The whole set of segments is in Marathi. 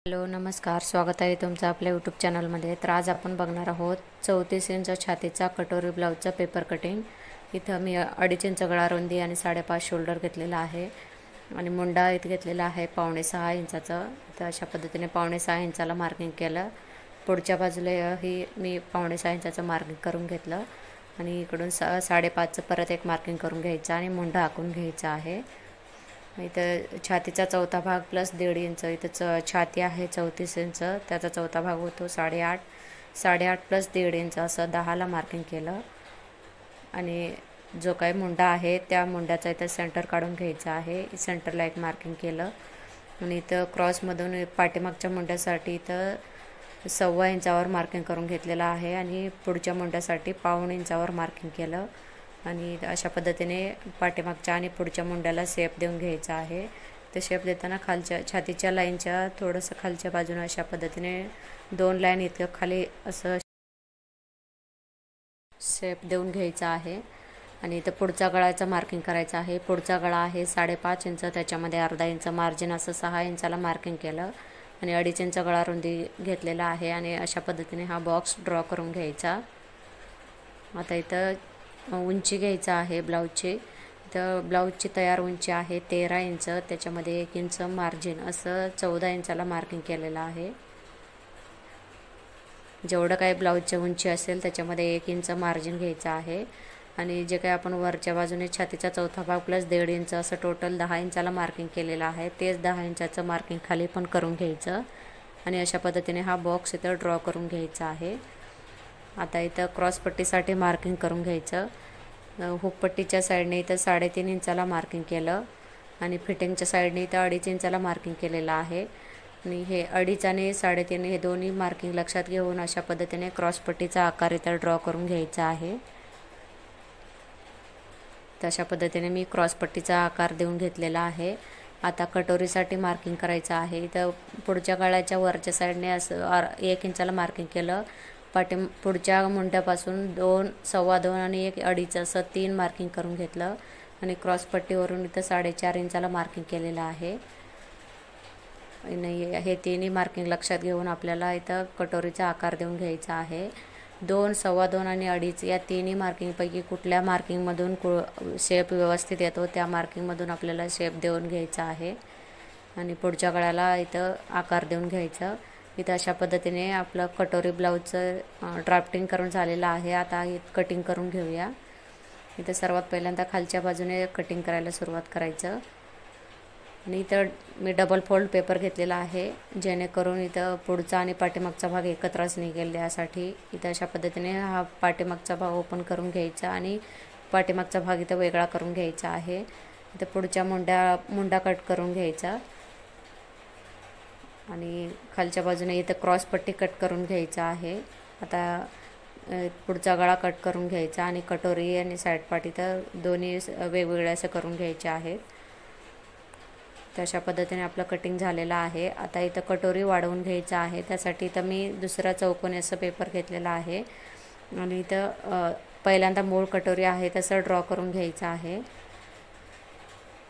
हॅलो नमस्कार, स्वागत आहे तुमचं आपल्या यूट्यूब चॅनलमध्ये। तर आज आपण बघणार आहोत 34 इंच छातीचा कटोरी ब्लाऊजचा पेपर कटिंग। इथं मी 2.5 इंच गळा रुंदी आणि 5.5 शोल्डर घेतलेला आहे आणि मुंडा इथे घेतलेला आहे 5.5 इंचाचा। तर अशा पद्धतीने 5.5 इंचाला मार्किंग केलं। पुढच्या बाजूला ही मी 5.5 इंचाचं मार्किंग करून घेतलं आणि इकडून 5.5चं परत एक मार्किंग करून घ्यायचं आणि मुंडा आखून घ्यायचा आहे। इथं छातीचा चौथा भाग प्लस 1.5 इंच, इथं छाती आहे 34 इंच, त्याचा चौथा भाग होतो 8.5, 8.5 प्लस 1.5 इंच असं 10ला मार्किंग केलं। आणि जो काही मुंडा आहे त्या मुंड्याचा इथं सेंटर काढून घ्यायचा आहे, सेंटरला एक मार्किंग केलं। आणि इथं क्रॉसमधून पाठीमागच्या मुंड्यासाठी इथं 1.25 इंचावर मार्किंग करून घेतलेलं आहे आणि पुढच्या मुंड्यासाठी 1.25 इंचावर मार्किंग केलं। आणि अशा पद्धतीने पाठीमागच्या आणि पुढच्या मुंड्याला शेप देऊन घ्यायचा आहे। ते शेप देताना खालच्या छातीच्या लाईनच्या थोडंसं खालच्या बाजूने अशा पद्धतीने 2 लाईन इतकं खाली असं शेप देऊन घ्यायचा आहे। आणि इथं पुढचा गळाचं मार्किंग करायचं आहे। पुढचा गळा आहे 5.5 इंच, त्याच्यामध्ये अर्धा इंच मार्जिन असं 6 इंचाला मार्किंग केलं आणि 2.5 इंच गळा रुंदी घेतलेला आहे आणि अशा पद्धतीने हा बॉक्स ड्रॉ करून घ्यायचा। आता इथं उंची घ्यायचा आहे ब्लाऊजची। तर ब्लाऊजची तयार उंची आहे 13 इंच, त्याच्यामध्ये 1 इंच मार्जिन असं 14 इंचाला मार्किंग केलेलं आहे। जेवढं काही ब्लाऊजची उंची असेल त्याच्यामध्ये 1 इंच मार्जिन घ्यायचं आहे। आणि जे काही आपण वरच्या बाजूने छातीचा चौथा भाग प्लस 1.5 इंच असं टोटल 10 इंचाला मार्किंग केलेलं आहे, तेच 10 इंचाचं मार्किंग खाली पण करून घ्यायचं आणि अशा पद्धतीने हा बॉक्स इथं ड्रॉ करून घ्यायचा आहे। आता इथं क्रॉसपट्टीसाठी मार्किंग करून घ्यायचं। हुकपट्टीच्या साईडने इथं 3.5 इंचाला मार्किंग केलं आणि फिटिंगच्या साईडने इथं 2.5 इंचाला मार्किंग केलेलं आहे। आणि हे 2.5 आणि 3.5 हे दोन्ही मार्किंग लक्षात घेऊन अशा पद्धतीने क्रॉसपट्टीचा आकार इथं ड्रॉ करून घ्यायचा आहे। तशा पद्धतीने मी क्रॉसपट्टीचा आकार देऊन घेतलेला आहे। आता कटोरीसाठी मार्किंग करायचं आहे। इथं पुढच्या गळ्याच्या वरच्या साईडने असं 1 इंचाला मार्किंग केलं। पुढच्या मुंड्यापासून 2, 2.25 आणि 1, 2.5 असं 3 मार्किंग करून घेतलं आणि क्रॉसपट्टीवरून इथं 4.5 इंचाला मार्किंग केलेलं आहे। आणि हे तिन्ही मार्किंग लक्षात घेऊन आपल्याला इथं कटोरीचा आकार देऊन घ्यायचा आहे। 2, 2.25 आणि 2.5 या तिन्ही मार्किंगपैकी कुठल्या मार्किंगमधून शेप व्यवस्थित येतो त्या मार्किंगमधून आपल्याला शेप देऊन घ्यायचा आहे आणि पुढच्या गळ्याला इथं आकार देऊन घ्यायचं। इथं अशा पद्धतीने आपलं कटोरी ब्लाऊजचं ड्राफ्टिंग करून झालेलं आहे। आता कटिंग करून घेऊया। इथं सर्वात पहिल्यांदा खालच्या बाजूने कटिंग करायला सुरुवात करायचं आणि इथं मी डबल फोल्ड पेपर घेतलेला आहे, जेणेकरून इथं पुढचा आणि पाठीमागचा भाग एकत्रच निघेल यासाठी। इथं अशा पद्धतीने हा पाठीमागचा भाग ओपन करून घ्यायचा आणि पाठीमागचा भाग इथं वेगळा करून घ्यायचा आहे। इथं पुढच्या मुंडा कट करून घ्यायचा आणि खालच्या बाजूने इथं क्रॉसपट्टी कट करून घ्यायचा आहे। आता पुढचा गळा कट करून घ्यायचा आणि कटोरी आणि साईड पार्ट इथं दोन्ही वेगवेगळे असं करून घ्यायचे आहेत। तशा पद्धतीने आपलं कटिंग झालेलं आहे। आता इथं कटोरी वाढवून घ्यायचं आहे, त्यासाठी इथं मी दुसरा चौकोनी असं पेपर घेतलेला आहे आणि इथं पहिल्यांदा मूळ कटोरी आहे तसं ड्रॉ करून घ्यायचं आहे।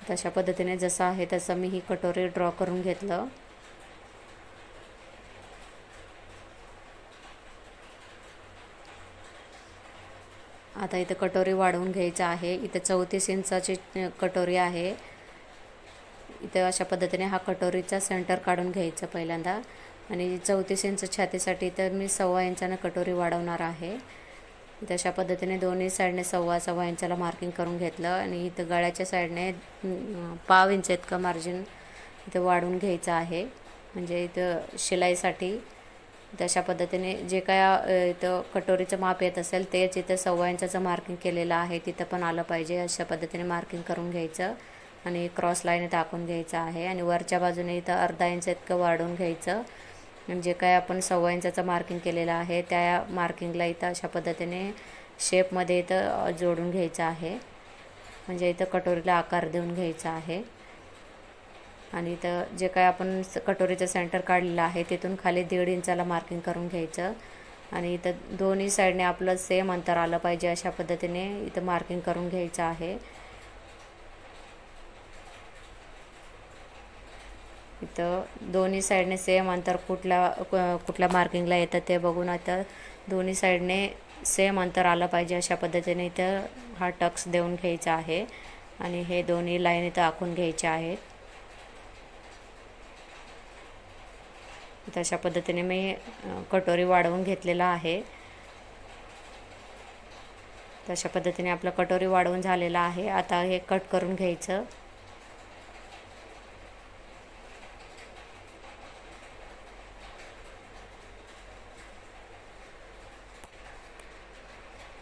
तशा पद्धतीने जसं आहे तसं मी ही कटोरी ड्रॉ करून घेतलं। आता इथं कटोरी वाढवून घ्यायचं आहे। इथं 34 इंचाची कटोरी आहे। इथं अशा पद्धतीने हा कटोरीचा सेंटर काढून घ्यायचं पहिल्यांदा आणि 34 इंच छातीसाठी तर मी 1.25 इंचानं कटोरी वाढवणार आहे। इथं अशा पद्धतीने दोन्ही साईडने 1.25 इंचाला मार्किंग करून घेतलं आणि इथं गळ्याच्या साईडने 1.5 इंच इतकं मार्जिन इथं वाढवून घ्यायचं आहे, म्हणजे इथं शिलाईसाठी। तशा पद्धतीने जे काय इथं कटोरीचं माप येत असेल तेच इथं 1.25 इंचाचं मार्किंग केलेलं आहे तिथं पण आलं पाहिजे। अशा पद्धतीने मार्किंग करून घ्यायचं आणि क्रॉस लाईन टाकून घ्यायचं आहे आणि वरच्या बाजूने इथं अर्धा इंच इतकं वाढवून घ्यायचं। म्हणजे काय आपण 1.25 इंचाचं मार्किंग केलेलं आहे त्या मार्किंगला इथं अशा पद्धतीने शेपमध्ये इथं जोडून घ्यायचं आहे, म्हणजे इथं कटोरीला आकार देऊन घ्यायचा आहे। आणि इथं जे काय आपण कटोरीचं सेंटर काढलेलं आहे तिथून खाली 1.5 इंचाला मार्किंग करून घ्यायचं आणि इथं दोन्ही साईडने आपलं सेम अंतर आलं पाहिजे अशा पद्धतीने इथं मार्किंग करून घ्यायचं आहे। इथं दोन्ही साईडने सेम अंतर कुठल्या मार्किंगला येतं ते बघून आता दोन्ही साईडने सेम अंतर आलं पाहिजे अशा पद्धतीने इथं हा टक्स देऊन घ्यायचा आहे आणि हे दोन्ही लाईन इथं आखून घ्यायच्या आहेत. अशा पद्धतीने मी कटोरी वाढवून घेतलेला आहे. तशा पद्धतीने आपलं कटोरी वाढवून झालेला आहे. आता हे कट करून घ्यायचं.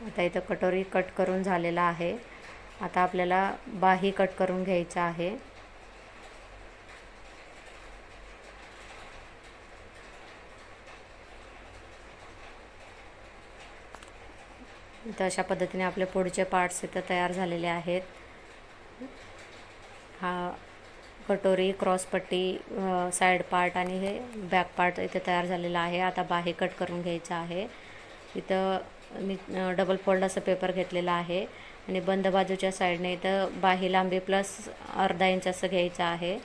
आता इथं कटोरी कट करून झालेला आहे. आता आपल्याला बाही कट करून घ्यायचा आहे. तर अशा पद्धतीने आपले पुढचे पार्ट्स इथं तयार झालेले आहेत. हा कटोरी, क्रॉसपट्टी, साईड पार्ट आणि हे बॅक पार्ट इथे तयार झालेला आहे. आता बाही कट करून घ्यायचं आहे. इथं मी डबल फोल्ड असं पेपर घेतलेला आहे आणि बंद बाजूच्या साईडने इथं बाही लांबी प्लस अर्धा इंच असं घ्यायचं आहे.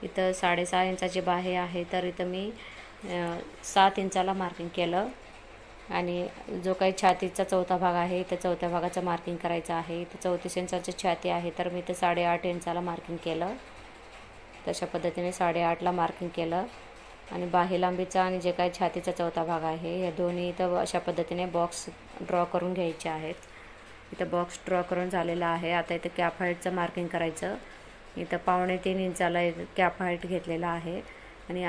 इथं 6.5 इंचाची बाही आहे, तर इथं मी 7 इंचाला मार्किंग केलं आणि जो काही छातीचा चौथा भाग आहे इथं चौथ्या भागाचं मार्किंग करायचं आहे. इथं 34 इंचाची छाती आहे, तर मी इथं 8.5 इंचाला मार्किंग केलं. तशा पद्धतीने 8.5ला मार्किंग केलं आणि बाही लांबीचा आणि जे काही छातीचा चौथा भाग आहे हे दोन्ही इथं अशा पद्धतीने बॉक्स ड्रॉ करून घ्यायचे आहेत. इथं बॉक्स ड्रॉ करून झालेला आहे. आता इथं कॅप हाईटचं मार्किंग करायचं. इथं 2.25 इंचाला कॅप हाईट घेतलेला आहे आणि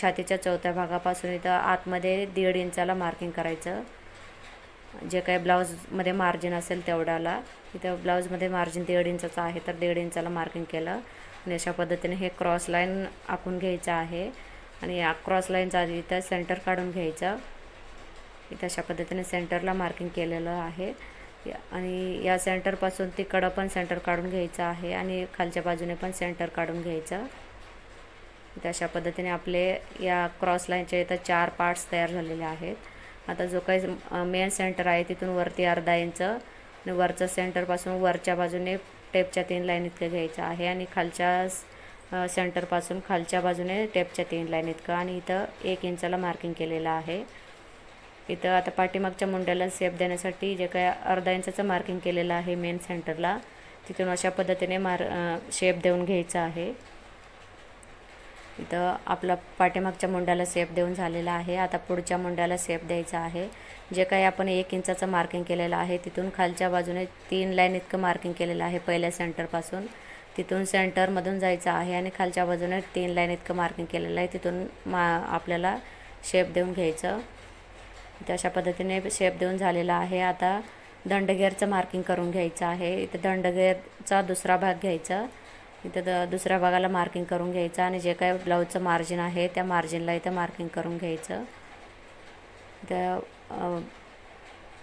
छातीच्या चौथ्या भागापासून इथं आतमध्ये 1.5 इंचाला मार्किंग करायचं. जे काही ब्लाऊजमध्ये मार्जिन असेल तेवढ्याला. इथं ब्लाऊजमध्ये मार्जिन 1.5 इंचाचं आहे, तर 1.5 इंचाला मार्किंग केलं आणि अशा पद्धतीने हे क्रॉस लाईन आखून घ्यायचं आहे आणि या क्रॉस लाईनचा आधी इथं सेंटर काढून घ्यायचं. इथं अशा पद्धतीने सेंटरला मार्किंग केलेलं आहे आणि या सेंटरपासून तिकडं पण सेंटर काढून घ्यायचं आहे आणि खालच्या बाजूने पण सेंटर काढून घ्यायचं. इथं अशा पद्धतीने आपले या क्रॉस लाईनचे इथं 4 पार्ट्स तयार झालेले आहेत. आता जो काही मेन सेंटर आहे तिथून वरती अर्धा इंच आणि वरचं सेंटरपासून वरच्या बाजूने टेपच्या 3 लाईन इतकं घ्यायचं आहे आणि खालच्या सेंटरपासून खालच्या बाजूने टेपच्या 3 लाईन इतकं आणि इथं 1 इंचाला मार्किंग केलेलं आहे. इथं आता पाठीमागच्या मुंड्याला शेप देण्यासाठी जे काय अर्धा इंचाचं मार्किंग केलेलं आहे मेन सेंटरला, तिथून अशा पद्धतीने शेप देऊन घ्यायचा आहे. इथं आपला पाठीमागच्या मुंड्याला शेप देऊन झालेला आहे. आता पुढच्या मुंड्याला शेप द्यायचा आहे. जे काही आपण 1 इंचाचं मार्किंग केलेलं आहे तिथून खालच्या बाजूने 3 लाईन इतकं मार्किंग केलेलं आहे पहिल्या सेंटरपासून. तिथून सेंटरमधून जायचं आहे आणि खालच्या बाजूने 3 लाईन इतकं मार्किंग केलेलं आहे. तिथून आपल्याला शेप देऊन घ्यायचं. इथं अशा पद्धतीने शेप देऊन झालेला आहे. आता दंडगेरचं मार्किंग करून घ्यायचं आहे. इथं दंडगेरचा दुसरा भाग घ्यायचा. इथं दुसऱ्या भागाला मार्किंग करून घ्यायचं आणि जे काही ब्लाऊजचं मार्जिन आहे त्या मार्जिनला इथं मार्किंग करून घ्यायचं. इथं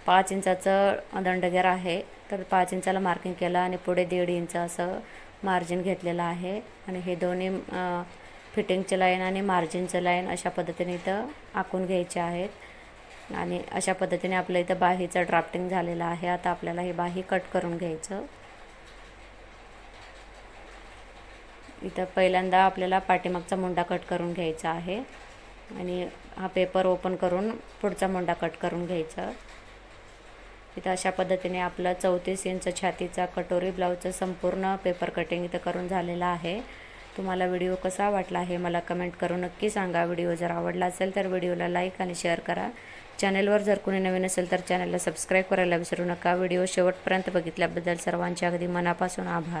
5 इंचाचं दंडगेर आहे, तर 5 इंचाला मार्किंग केलं आणि पुढे 1.5 इंच असं मार्जिन घेतलेलं आहे आणि हे दोन्ही फिटिंगचं लाईन आणि मार्जिनचं लाईन अशा पद्धतीने इथं आखून घ्यायचे आहेत आणि अशा पद्धतीने आपलं इथं बाहीचं ड्राफ्टिंग झालेलं आहे. आता आपल्याला ही बाही कट करून घ्यायचं. इथं पहिल्यांदा आपल्याला पाठीमागचा मुंडा कट करून घ्यायचा आहे आणि हा पेपर ओपन करून पुढचा मुंडा कट करून घ्यायचा. इथं अशा पद्धतीने आपलं 34 इंच छातीचा कटोरी ब्लाऊजचं संपूर्ण पेपर कटिंग इथं करून झालेलं आहे. तुम्हाला व्हिडिओ कसा वाटला आहे मला कमेंट करून नक्की सांगा. व्हिडिओ जर आवडला असेल तर व्हिडिओला लाईक आणि शेअर करा. चॅनलवर जर कोणी नवीन असेल तर चॅनलला सबस्क्राईब करायला विसरू नका. व्हिडिओ शेवटपर्यंत बघितल्याबद्दल सर्वांचे अगदी मनापासून आभार.